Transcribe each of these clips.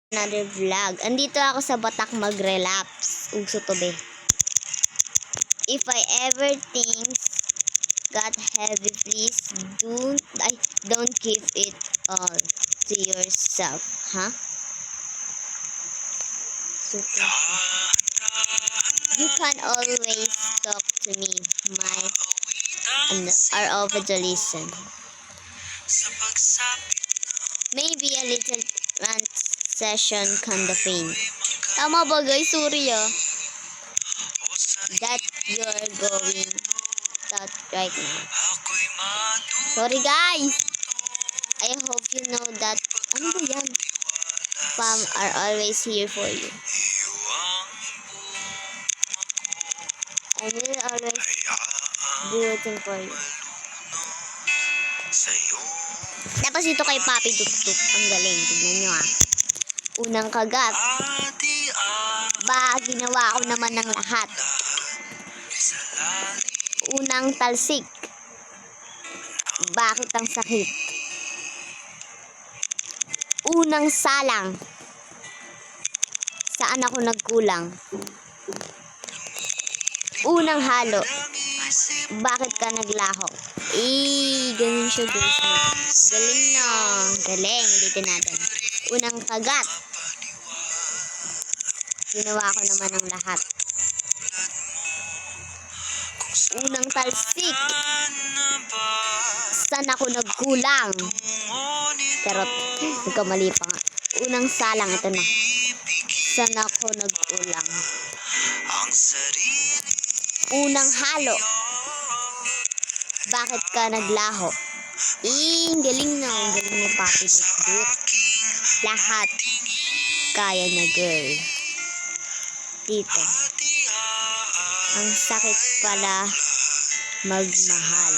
Another vlog. Andito ako sa Batak mag-relapse. Uso to be. If I ever things got heavy, please don't give it all to yourself, huh? Super. You can always talk to me, my are over to listen. Maybe a little rant session kinda thing. Tama ba guys? Sorry that you're going that right now. Sorry guys. I hope you know that ano ba yan? Pam are always here for you. I will always be rooting for you. Tapos ito kay Papi Tuktuk. Ang galing. Tignan nyo Unang kagat. Ginawa ko naman ng lahat. Unang talsik. Bakit ang sakit? Unang salang. Saan ako nagkulang? Unang halo. Bakit ka naglaho? Ganun siya guys. Galing na. Galing. Ulitin natin. Unang kagat. Ginawa ko naman ang lahat. Unang talsik. Saan ako nagkulang? Charot. Nagkamali pa nga. Unang salang. Ito na. Saan ako nagkulang? Unang halo. Bakit ka naglaho? Galing na. Ang galing mo, Papi Dut. Lahat kaya na, girl. Dito. Ang sakit pala magmahal.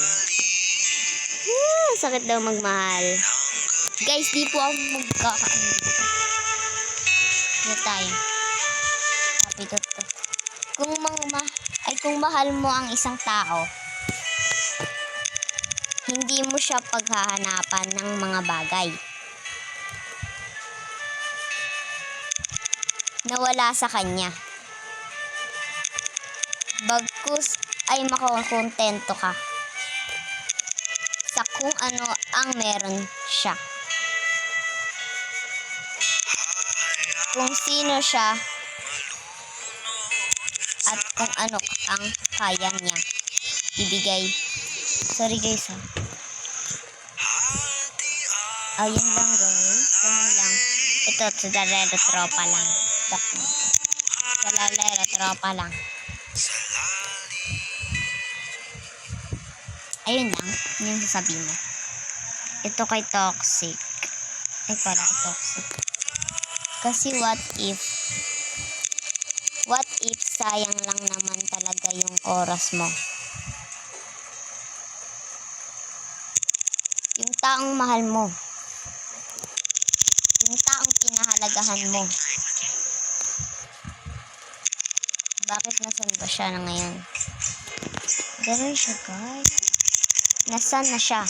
Sakit daw magmahal. Guys, di po ako magkakaano dito. Dito tayo. Papi Dut. Kung mahal mo ang isang tao, hindi mo siya paghahanapan ng mga bagay na wala sa kanya. Bagkus ay makokontento ka sa kung ano ang meron siya. Kung sino siya at kung ano ang kaya niya ibigay. Sorry guys Ayun lang guys. Ganun lang. Ito, sa tropa lang. Sa tropa lang. Ayun lang. Yung sasabihin mo. Ito kay Toxic. Ay, pala ko Toxic. Kasi what if sayang lang naman talaga yung oras mo. Yung taong mahal mo. Yung taong pinahalagahan mo. Bakit nasan ba siya na ngayon? Ganun siya guys. Nasaan na siya?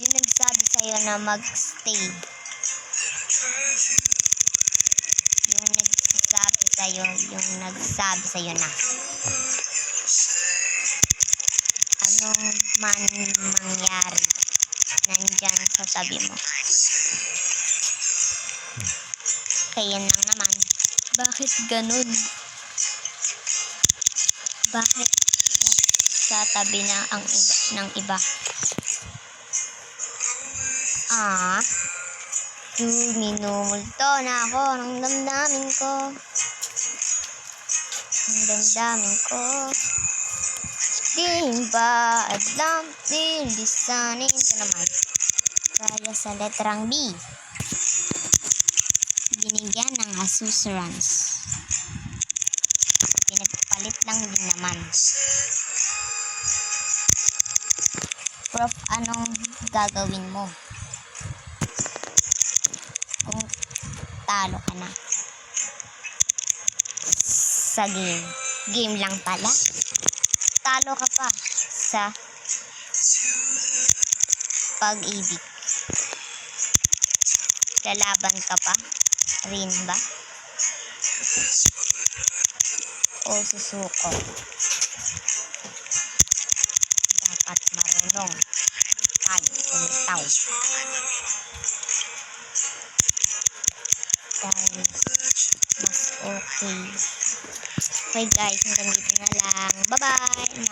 Yung nagsabi sa'yo na mag-stay. Yung nagsabi sa'yo na anong man mangyari nandyan sa tabi mo. Kaya lang naman. Bakit ganun? Bakit sa tabi na ang iba ng iba? Minumulto na ako ng damdamin ko. Ang damdamin ko. Di ba alam din lisanin ito naman. Kaya sa letrang B. Binigyan ng assurance. Pinagpalit lang din naman. Prof, anong gagawin mo kung talo ka na sa game? Game lang pala. Talo ka pa sa pag-ibig. Lalaban ka pa? Rin ba? O susuko? Dapat marunong. Pag umitaw. Dahil mas okay. Okay guys, hanggang dito na lang. Bye-bye!